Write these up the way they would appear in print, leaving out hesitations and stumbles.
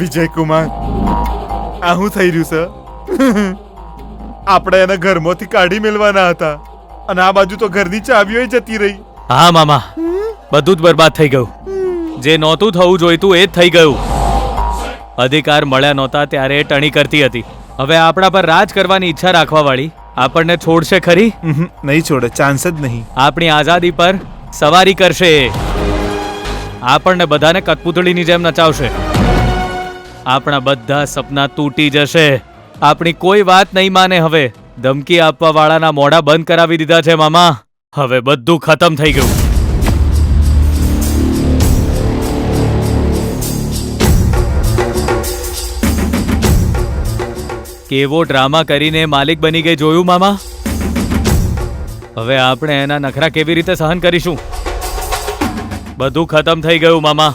વિજય કુમાર, આ શું થઈ રહ્યું છે? આપણે એને ઘરમાંથી કાઢી મેળવાના હતા અને આ બાજુ તો ઘરની ચાવીઓ જતી રહી. હા મામા, બધું જ બરબાદ થઈ ગયું. જે નહોતું થવું જોઈતું એ જ થઈ ગયું. અધિકાર મળ્યા નહોતા ત્યારે એ ટણી કરતી હતી. હવે આપણા પર રાજ કરવાની ઈચ્છા રાખવા વાળી આપણને છોડશે ખરી? નહીં છોડે, ચાન્સ જ નહીં. આપણી આઝાદી પર સવારી કરશે. આપણને બધાને કઠપૂતળીની જેમ નચાવશે. આપણા બધા સપના તૂટી જશે. આપણી કોઈ વાત નહીં માને. હવે ધમકી આપવા વાળાના મોઢા બંધ કરાવી દીધા છે મામા. હવે બધું ખતમ થઈ ગયું. કેવો ડ્રામા કરીને માલિક બની ગઈ જોયું મામા? હવે આપણે એના નખરા કેવી રીતે સહન કરીશું? બધું ખતમ થઈ ગયું મામા.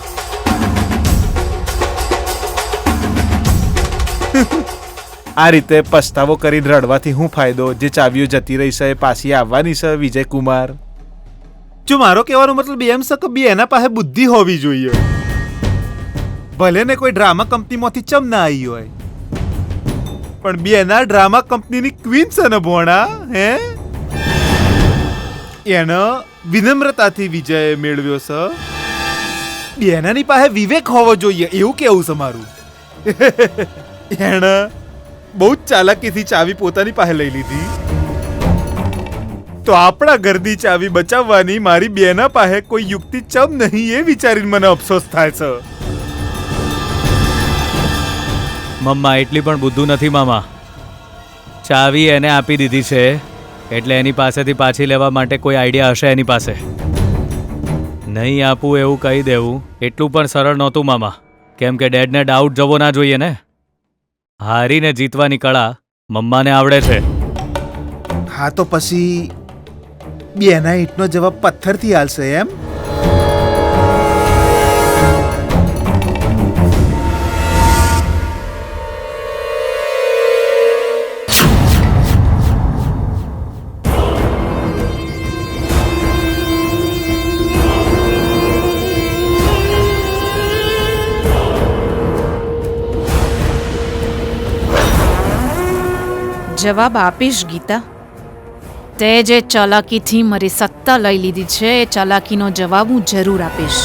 આ રીતે પસ્તાવો કરીને રડવાથી શું ફાયદો? જે ચાવીઓ જતી રહી છે એ પાછી આવવાની છે. વિજય કુમાર, જો મારો કહેવાનો મતલબ એમ છે કે બી એના પાસે બુદ્ધિ હોવી જોઈએ. ભલે ને કોઈ ડ્રામા કંપનીમાંથી ચમ ના આવી હોય, પણ બી એના ડ્રામા કંપનીની ક્વીન છે ને ભોણા. હે, એને વિનમ્રતાથી વિજય મેળવ્યો છે. બી એનાની પાસે વિવેક હોવો જોઈએ, એવું કેવું છે મારું. એને બહુ જ ચાલાકીથી ચાવી પોતાની પાસે લઈ લીધી. તો આપણા ઘરની ચાવી બચાવવાની મારી બેના પાસે કોઈ યુક્તિ ચમ નહીં, એ વિચારીને મને અફસોસ થાય છે. મમ્મા એટલી પણ બુદ્ધુ નથી મામા. ચાવી એને આપી દીધી છે એટલે એની પાસેથી પાછી લેવા માટે કોઈ આઈડિયા હશે એની પાસે. નહીં આપું એવું કહી દેવું એટલું પણ સરળ નહોતું મામા. કેમ કે ડેડને ડાઉટ જવો ના જોઈએ ને. હારીને જીતવાની કળા મમ્માને આવડે છે. હા, તો પછી બેના ઈંટનો જવાબ પથ્થરથી હાલશે એમ? જવાબ આપીશ ગીતા. તે જે ચાલાકીથી મારી સત્તા લઈ લીધી છે એ ચાલાકીનો જવાબ હું જરૂર આપીશ.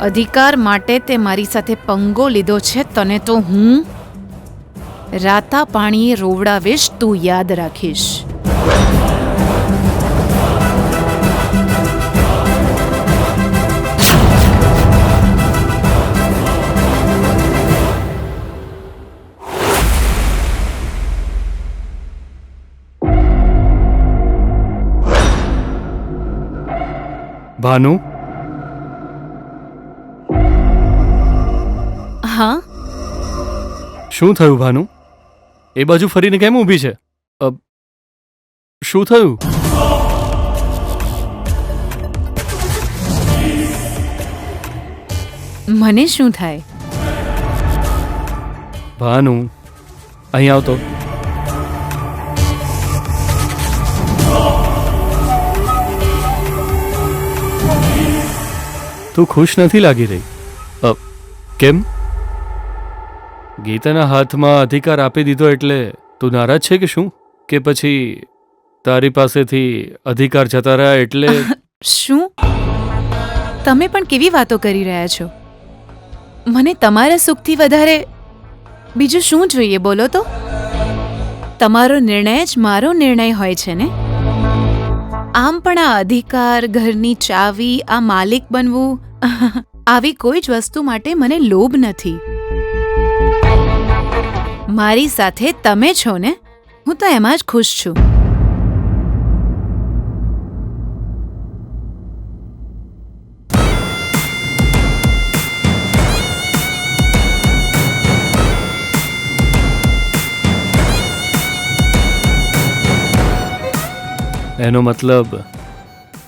અધિકાર માટે તે મારી સાથે પંગો લીધો છે. તને તો હું રાતા પાણીએ રોવડાવીશ, તું યાદ રાખીશ. ભાનુ, હા, શું થયું ભાનુ? એ બાજુ ફરીને કેમ ઊભી છે? શું થયું? મને શું થાય? ભાનુ, અહીં આવતો. તું ખુશ નથી લાગી રહી. કેમ? ગીતાના હાથમાં અધિકાર આપી દીધો એટલે તું નારાજ છે કે શું? કે પછી તારી પાસેથી અધિકાર જતા રહ્યા એટલે? શું? તમે પણ કેવી વાતો કરી રહ્યા છો? મને તમારા સુખથી વધારે બીજું શું જોઈએ બોલો તો? તમારો નિર્ણય જ મારો નિર્ણય હોય છે ને? આમ પણ આ અધિકાર, ઘરની ચાવી, આ માલિક બનવું, આવી કોઈ જ વસ્તુ માટે મને લોભ નથી. મારી સાથે તમે છો ને, હું તો એમાં જ ખુશ છું. એનો મતલબ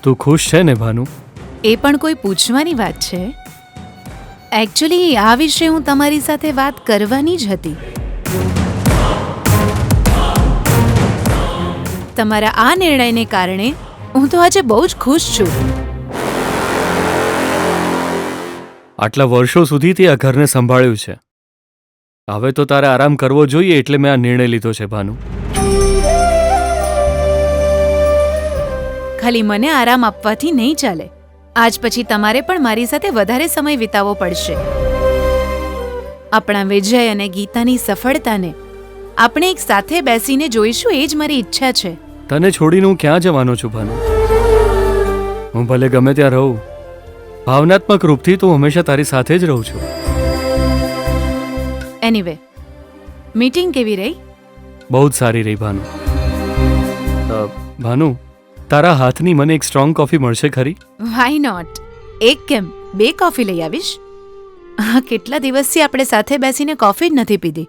તું ખુશ છે ને ભાનુ? એ પણ કોઈ પૂછવાની વાત છે? એકચ્યુઅલી આ વિશે હું તમારી સાથે વાત કરવાની જ હતી. તમારા આ નિર્ણયને કારણે હું તો આજે બહુ જ ખુશ છું. આટલા વર્ષો સુધી તે આ ઘરને સંભાળ્યું છે. હવે તો તારે આરામ કરવો જોઈએ, એટલે મેં આ નિર્ણય લીધો છે ભાનુ. ખાલી મને આરામ આપવાથી નહીં ચાલે. આજ પછી તમારે પણ મારી સાથે વધારે સમય વિતાવવો પડશે. આપણા વિજય અને ગીતાની સફળતાને આપણે એક સાથે બેસીને જોઈશું, એ જ મારી ઈચ્છા છે. તને છોડીને હું ક્યાં જવાનો છું ભાનુ? હું ભલે ગમે ત્યાં રહું, ભાવનાત્મક રૂપથી તો હું હંમેશા તારી સાથે જ રહું છું. એનીવે, મીટિંગ કેવી રહી? બહુ જ સારી રહી ભાનુ. ભાનુ, તારા હાથની મને એક સ્ટ્રોંગ કોફી મળશે ખરી? Why not? એક કેમ, 2 કોફી લઈ આવીશ. હા, કેટલા દિવસથી આપણે સાથે બેસીને કોફી જ નથી પીધી.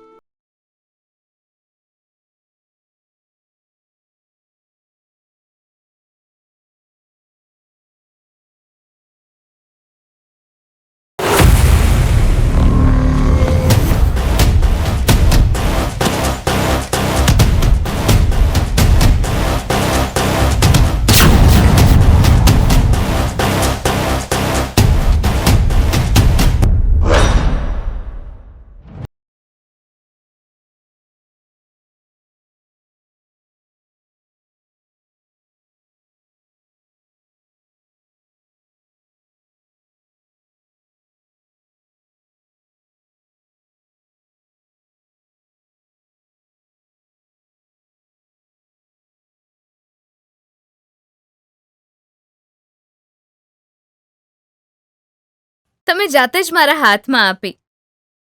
તમે જાતે જ મારા હાથમાં આપી.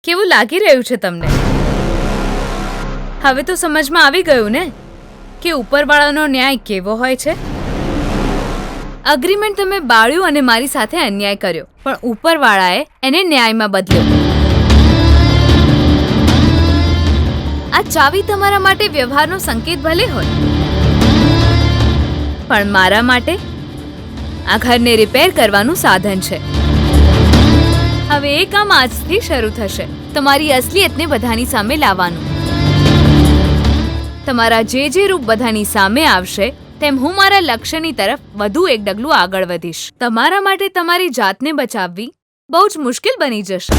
કેવું લાગી રહ્યું છે તમને? હવે તો સમજમાં આવી ગયું ને કે ઉપરવાળાનો ન્યાય કેવો હોય છે. અગ્રીમેન્ટ તમે બાળ્યું અને મારી સાથે અન્યાય કર્યો, પણ ઉપરવાળાએ એને ન્યાયમાં બદલ્યો. આ ચાવી તમારા માટે વ્યવહારનો સંકેત ભલે હોય, પણ મારા માટે આ ઘરને રિપેર કરવાનું સાધન છે. હવે એ કામ આજથી શરૂ થશે. તમારી અસલિયતને બધાની સામે લાવવાનું. તમારા જે રૂપ બધાની સામે આવશે, તેમ હું મારા લક્ષ્યની તરફ વધુ એક ડગલું આગળ વધીશ. તમારા માટે તમારી જાતને બચાવવી બહુ જ મુશ્કેલ બની જશે.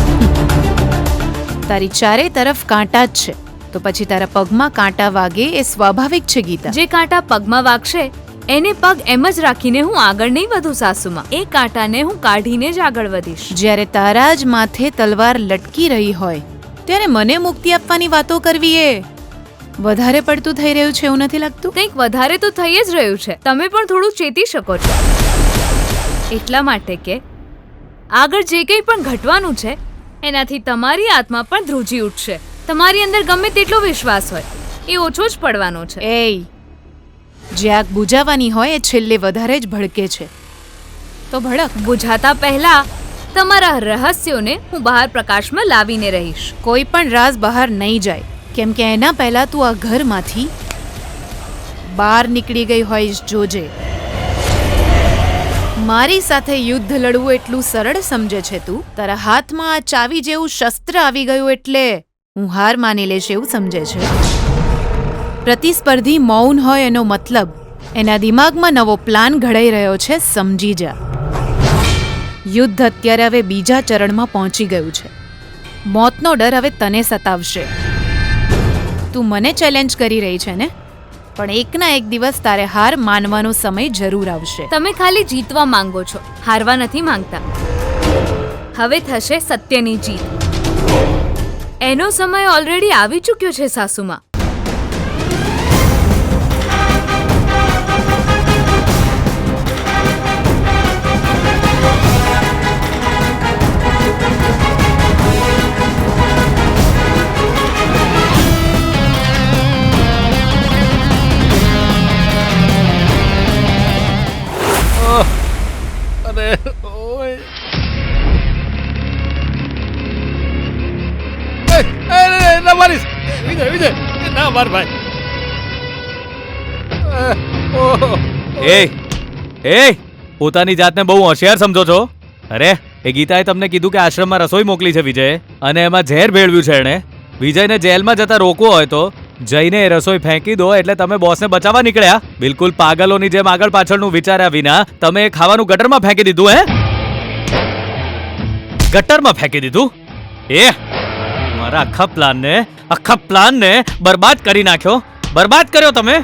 તારી ચારે તરફ કાંટા જ છે, તો પછી તારા પગમાં કાંટા વાગે એ સ્વાભાવિક છે ગીતા. જે કાંટા પગમાં વાગશે એને પગ એમ જ રાખીને હું આગળ નહીં વધું સાસુમાં. એ કાંટાને હું કાઢીને જ આગળ વધીશ. જ્યારે તારા જ માથે તલવાર લટકી રહી હોય ત્યારે મને મુક્તિ આપવાની વાતો કરવી એ વધારે પડતું થઈ રહ્યું છે એવું નથી લાગતું? કંઈક વધારે તો થઈ જ રહ્યું છે. તમે પણ થોડું ચેતી શકો છો. એટલા માટે કે આગળ જે કંઈ પણ ઘટવાનું છે એનાથી તમારી આત્મા પણ ધ્રુજી ઉઠશે. તમારી અંદર ગમે તેટલો વિશ્વાસ હોય એ ઓછો જ પડવાનો છે. એય, જે આગ બુઝાવવાની હોય એ છેલ્લે વધારે જ ભડકે છે. તો ભડક. બુઝાતા પહેલા તમારા રહસ્યોને હું બહાર પ્રકાશમાં લાવીને રહીશ. કોઈ પણ રાઝ બહાર નહીં જાય, કેમ કે એના પહેલા તું આ ઘરમાંથી બહાર નીકળી ગઈ હોઈશ. જોજે, મારી સાથે યુદ્ધ લડવું એટલું સરળ સમજે છે તું. તારા હાથમાં આ ચાવી જેવું શસ્ત્ર આવી ગયું એટલે હું હાર માની લેશ એવું સમજે છે. પ્રતિસ્પર્ધી મૌન હોય એનો મતલબ એના દિમાગમાં નવો પ્લાન ઘડાઈ રહ્યો છે. સમજી જા. યુદ્ધ અત્યારે હવે બીજા ચરણમાં પહોંચી ગયું છે. મોતનો ડર હવે તને સતાવશે. તું મને ચેલેન્જ કરી રહી છે ને, પણ એકના એક દિવસ તારે હાર માનવાનો સમય જરૂર આવશે. તમે ખાલી જીતવા માંગો છો, હારવા નથી માંગતા. હવે થશે સત્યની જીત. એનો સમય ઓલરેડી આવી ચૂક્યો છે સાસુમાં. પોતાની જાતને બહુ હોશિયાર સમજો છો? અરે, એ ગીતાએ તમને કીધું કે આશ્રમમાં રસોઈ મોકલી છે વિજયે, અને એમાં ઝેર ભેળવ્યું છે એણે. વિજયને જેલમાં જતા રોકવો હોય તો જઈને એ રસોઈ ફેંકી દો, એટલે તમે બોસને બચાવવા નીકળ્યા. બિલકુલ પાગલોની જેમ આગળ પાછળનું વિચાર્યા વિના તમે એ ખાવાનું ગટરમાં ફેંકી દીધું. હે, ગટરમાં ફેંકી દીધું? એ મારા આખા પ્લાનને બરબાદ કરી નાખ્યો. બરબાદ કર્યો તમે.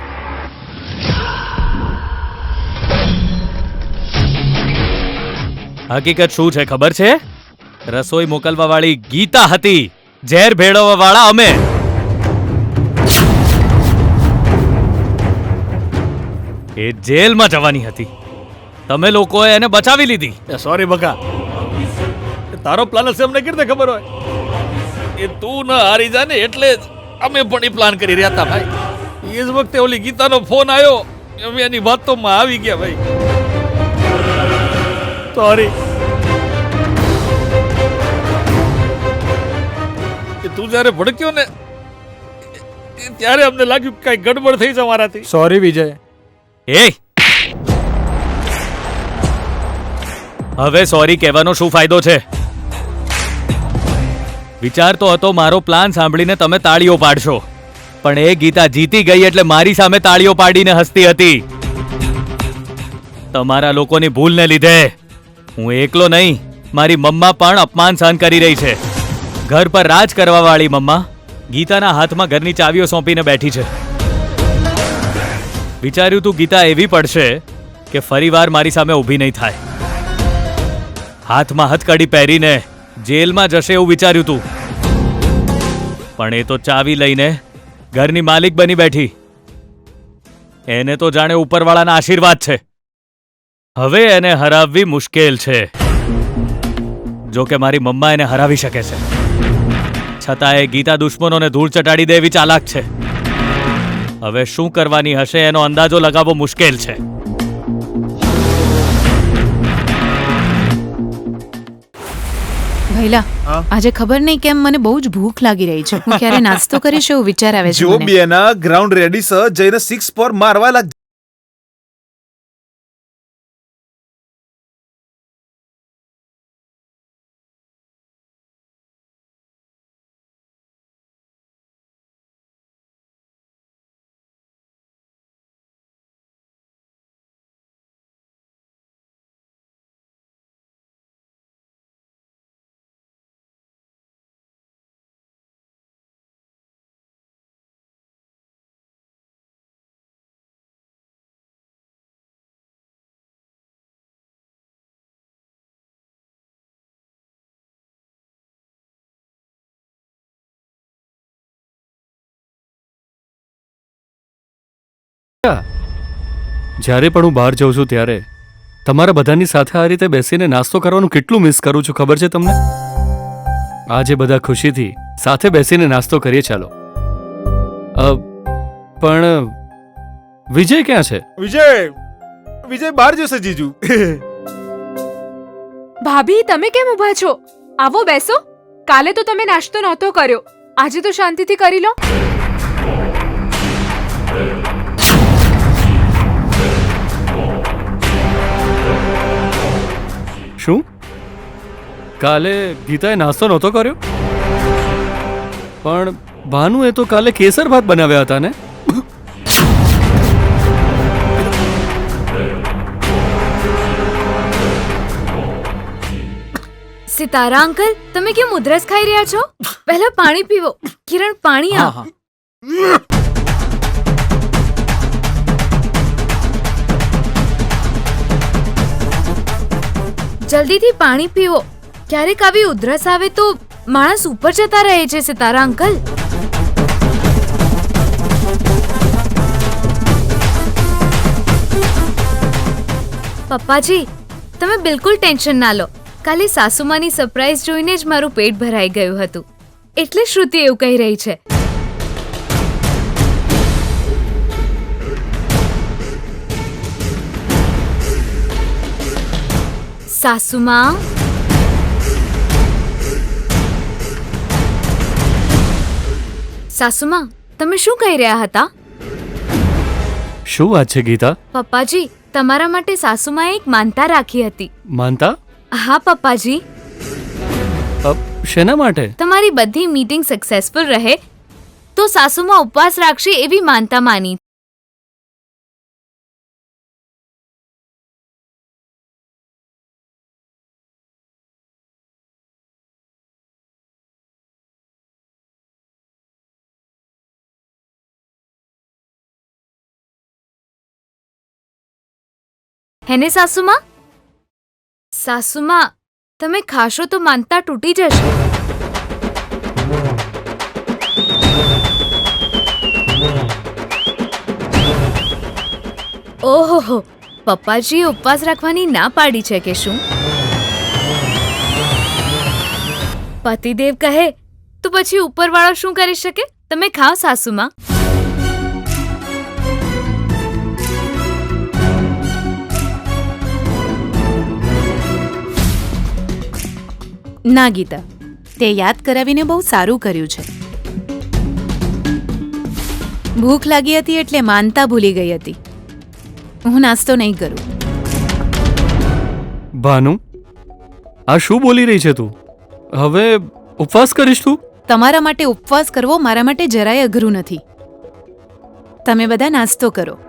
હકીકત શું છે ખબર છે? રસોઈ મોકલવા વાળી ગીતા હતી, ઝેર ભેળવવા વાળા અમે. એ જેલમાં જવાની હતી, તમે લોકોએ એને બચાવી લીધી. સોરી બકા, તારો પ્લાન હશે અમને કેવી રીતે ખબર હોય? એ તું ન હારી જા ને એટલે જ અમે પણ એ પ્લાન કરી રહ્યા હતા ભાઈ. એ જ વખતે ઓલી ગીતાનો ફોન આવ્યો, અમે એની વાતોમાં આવી ગયા ભાઈ. સોરી. તું જ્યારે ભડક્યો ને ત્યારે અમને લાગ્યું કે કઈ ગડબડ થઈ છે મારાથી. સોરી વિજય. એ હવે સોરી કહેવાનો શું ફાયદો છે? વિચારતો હતો મારો પ્લાન સાંભળીને તમે તાળીઓ પાડશો, પણ એ ગીતા જીતી ગઈ એટલે મારી સામે તાળીઓ પાડીને હસતી હતી. તમારા લોકોની ભૂલને લીધે હું એકલો નહીં, મારી મમ્મા પણ અપમાન સહન કરી રહી છે. ઘર પર રાજ કરવા વાળી મમ્મા ગીતાના હાથમાં ઘરની ચાવીઓ સોંપીને બેઠી છે. વિચાર્યું તું ગીતા એવી પડશે કે ફરીવાર મારી સામે ઊભી નહીં થાય. હાથમાં હથકડી પહેરીને જેલમાં જશે એવું વિચાર્યું તું, પણ એ તો ચાવી લઈને ઘરની માલિક બની બેઠી. એને તો જાણે ઉપરવાળાના આશીર્વાદ છે. હવે એને હરાવવી મુશ્કેલ છે. જો કે મારી મમ્મા એને હરાવી શકે છે, છતાં એ ગીતા દુશ્મનોને ધૂળ ચટાડી દે એવી ચાલાક છે. હવે શું કરવાની હશે એનો અંદાજો લગાવવો મુશ્કેલ છે. ભૈલા, હા? આજે ખબર નહીં કેમ મને બહુ જ ભૂખ લાગી રહી છે. હું ક્યારે નાસ્તો કરીશ એવું વિચાર આવે છે જો મને. બેના ગ્રાઉન્ડ રેડી છે, જઈને 6 4 મારવા લાગ. જ્યારે પણ હું બહાર જાઉં છું ત્યારે તમારા બધાની સાથે આ રીતે બેસીને નાસ્તો કરવાનું કેટલું મિસ કરું છું ખબર છે તમને? આજે બધા ખુશીથી સાથે બેસીને નાસ્તો કરીએ ચાલો. પણ વિજય ક્યાં છે? વિજય બહાર જશે જીજુ. ભાભી, તમે કેમ ઊભા છો? આવો બેસો. કાલે તો તમે નાસ્તો નહોતો કર્યો, આજે તો શાંતિથી કરી લો. શું કાલે ગીતાએ નાસ્તો નહોતો કર્યો? પણ ભાનુએ તો કાલે કેસર ભાત બનાવ્યા હતા ને? સિતારા અંકલ, તમે કેમ ઉધરસ ખાઈ રહ્યા છો? પહેલા પાણી પીવો. કિરણ, પાણી આપ. જલ્દીથી પાણી પીવો. ક્યારેક આવી ઉધરસ આવે તો માણસ ઉપર જતા રહે છે સિતારા અંકલ. પપ્પાજી, તમે બિલકુલ ટેન્શન ના લો. કાલે સાસુમાની સરપ્રાઈઝ જોઈને જ મારું પેટ ભરાઈ ગયું હતું, એટલે શ્રુતિ એવું કહી રહી છે. સાસુમા, સાસુમા, તમે શું કહી રહ્યા હતા? શું વાત છે ગીતા? પપ્પાજી, તમારા માટે સાસુમાએ એક માનતા રાખી હતી. માનતા? હા પપ્પાજી. શેના માટે? તમારી બધી મીટિંગ સક્સેસફુલ રહે તો સાસુમા ઉપવાસ રાખશે એવી માનતા માની. હેને સાસુમાં? સાસુમાં, તમે ખાશો તો માનતા તૂટી જશે. ઓહો, પપ્પાજીએ ઉપવાસ રાખવાની ના પાડી છે કે શું? પતિદેવ કહે તો પછી ઉપરવાળો શું કરી શકે? તમે ખાઓ સાસુમાં. ના ગીતા, તે યાદ કરાવીને બહુ સારું કર્યું છે. ભૂખ લાગી હતી એટલે માનતા ભૂલી ગઈ હતી. હું નાસ્તો નહીં કરું. ભાનુ, આ શું બોલી રહી છે તું? હવે ઉપવાસ કરીશ તું? તમારા માટે ઉપવાસ કરવો મારા માટે જરાય અઘરું નથી. તમે બધા નાસ્તો કરો.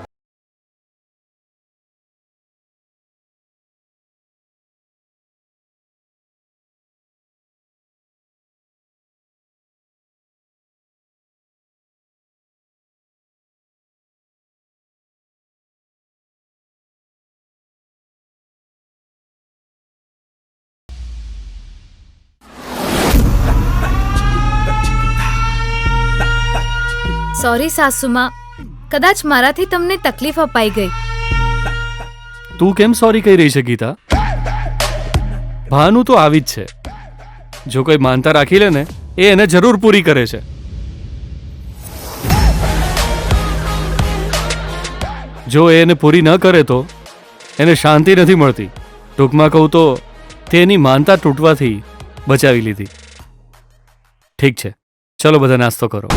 સોરી સાસુમાં, કદાચ મારાથી તમને તકલીફ અપાઈ ગઈ. તું કેમ સોરી કહી રહી છે ગીતા? ભાનુ તો આવી જ છે. જો કોઈ માનતા રાખી લે ને એ એને જરૂર પૂરી કરે છે. જો એ એને પૂરી ન કરે તો એને શાંતિ નથી મળતી. ટૂંકમાં કહું તો તેની માનતા તૂટવાથી બચાવી લીધી. ઠીક છે, ચલો બધા નાસ્તો કરો.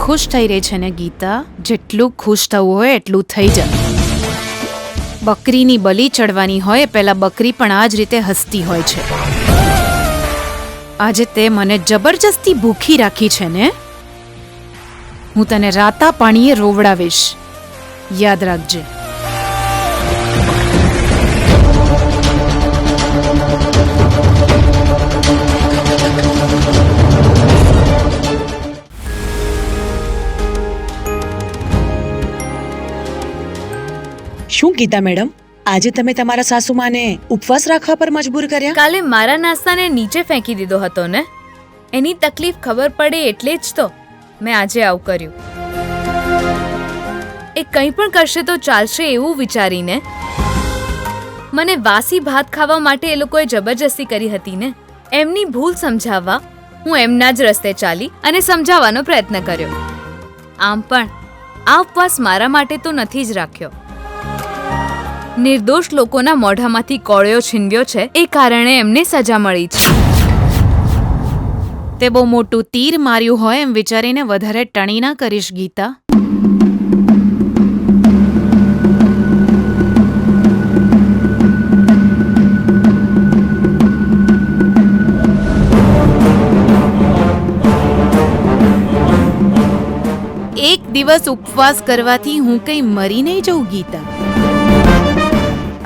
ખુશ થઈ રહી છે ને ગીતા? જેટલું ખુશ થવું હોય એટલું થઈ જા. બકરીની બલી ચડવાની હોય પહેલા બકરી પણ આ જ રીતે હસતી હોય છે. આજે તે મને જબરજસ્તી ભૂખી રાખી છે ને? હું તને રાતા પાણીએ રોવડાવીશ, યાદ રાખજે. શું ગીતા મેડમ, આજે તમે તમારા સાસુમાને ઉપવાસ રાખવા પર મજબૂર કર્યા? કાલે મારા નાસ્તાને નીચે ફેંકી દીધો હતો ને, એની તકલીફ ખબર પડે એટલે જ તો મેં આજે આવું કર્યું. એ કંઈ પણ કરશે તો ચાલશે એવું વિચારીને મને વાસી ભાત ખાવા માટે એ લોકોએ જબરજસ્તી કરી હતી ને. એમની ભૂલ સમજાવવા હું એમના જ રસ્તે ચાલી અને સમજાવવાનો પ્રયત્ન કર્યો. આમ પણ આ ઉપવાસ મારા માટે તો નથી જ રાખ્યો. નિર્દોષ લોકોના મોઢામાંથી કોળિયો છીનવ્યો છે, એ કારણે એમને સજા મળી છે. તે બહુ મોટું તીર માર્યું હોય એમ વિચારીને વધારે ટણી ના કરીશ ગીતા. એક દિવસ ઉપવાસ કરવાથી હું કંઈ મરી નહીં જઉં ગીતા.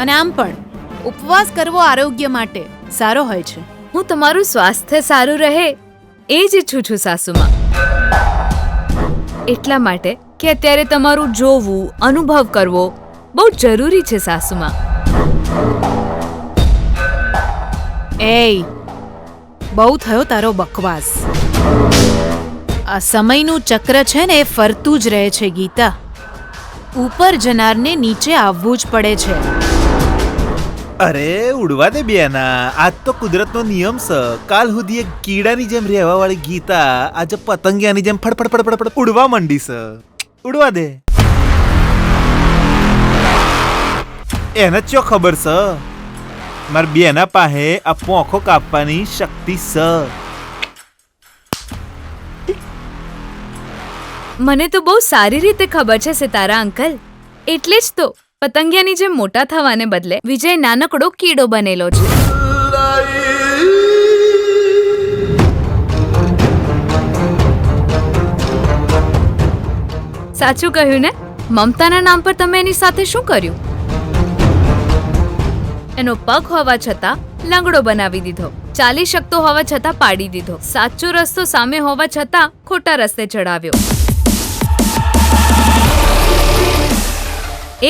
અને આમ પણ ઉપવાસ કરવો આરોગ્ય માટે સારો હોય છે. હું તમારું સ્વાસ્થ્ય સારું રહે એ જ ઈચ્છું છું સાસુમાં. એટલા માટે કે અત્યારે તમારું જોવું, અનુભવ કરવો બહુ જરૂરી છે સાસુમાં. એય, બહુ થયો તારો બકવાસ. આ સમયનું ચક્ર છે ને એ ફરતું જ રહે છે ગીતા. ઉપર જનારને નીચે આવવું જ પડે છે. અરે ઉડવા દે બેના, આજ તો કુદરતનો નિયમ છે. કાલ સુધી એક કીડાની જેમ રહેવા વાળી ગીતા આજે પતંગિયાની જેમ ફડફડ ફડફડ ફડ ઉડવા માંડી છે. ઉડવા દે. એને ચો ખબર છે મારા બેના પાસે આ પોંખો કાપવાની શક્તિ સ. મને તો બહુ સારી રીતે ખબર છે સિતારા અંકલ. એટલે જ તો પતંગિયાની જેમ મોટા થવાને બદલે વિજય નાનકડો કીડો બનેલો છે. સાચું કહ્યું ને? મમતાના નામ પર તમે એની સાથે શું કર્યું? એનો પગ હોવા છતાં લંગડો બનાવી દીધો, ચાલી શકતો હોવા છતાં પાડી દીધો, સાચો રસ્તો સામે હોવા છતાં ખોટા રસ્તે ચડાવ્યો.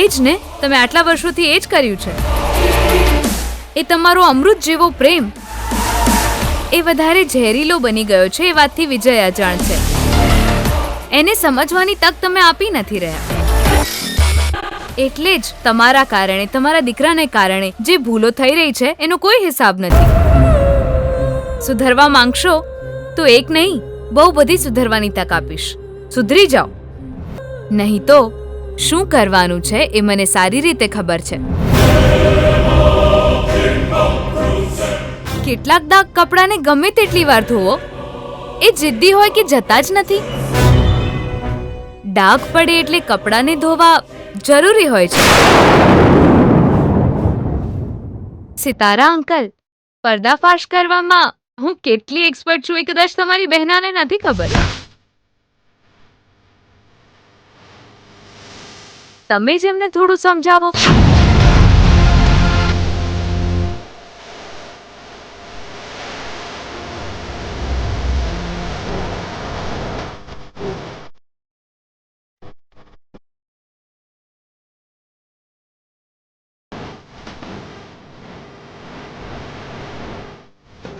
એ જ ને, તમે આટલા વર્ષોથી એ જ કર્યું છે. એ તમારો અમૃત જેવો પ્રેમ એ વધારે ઝેરીલો બની ગયો છે એ વાતથી વિજય અજાણ છે. એને સમજવાની તક તમે આપી નથી રહ્યા. એટલે જ તમારા કારણે, તમારા દીકરાને કારણે જે ભૂલો થઈ રહી છે એનો કોઈ હિસાબ નથી. સુધરવા માંગશો તો એક નહીં, બહુ બધી સુધરવાની તક આપીશ. સુધરી જાઓ, નહીં તો શું કરવાનું છે એ મને સારી રીતે ખબર છે. કેટલાક દાગ કપડાને ગમે તેટલી વાર ધોવો, એ જિદ્દી હોય કે જતા જ નથી. ડાઘ પડે એટલે કપડાને ધોવા જરૂરી હોય છે. સિતારા અંકલ, પર્દાફાશ કરવામાં હું કેટલી એક્સપર્ટ છું એ કદાચ તમારી બહેનાને નથી ખબર. તમે જ એમને થોડું સમજાવો.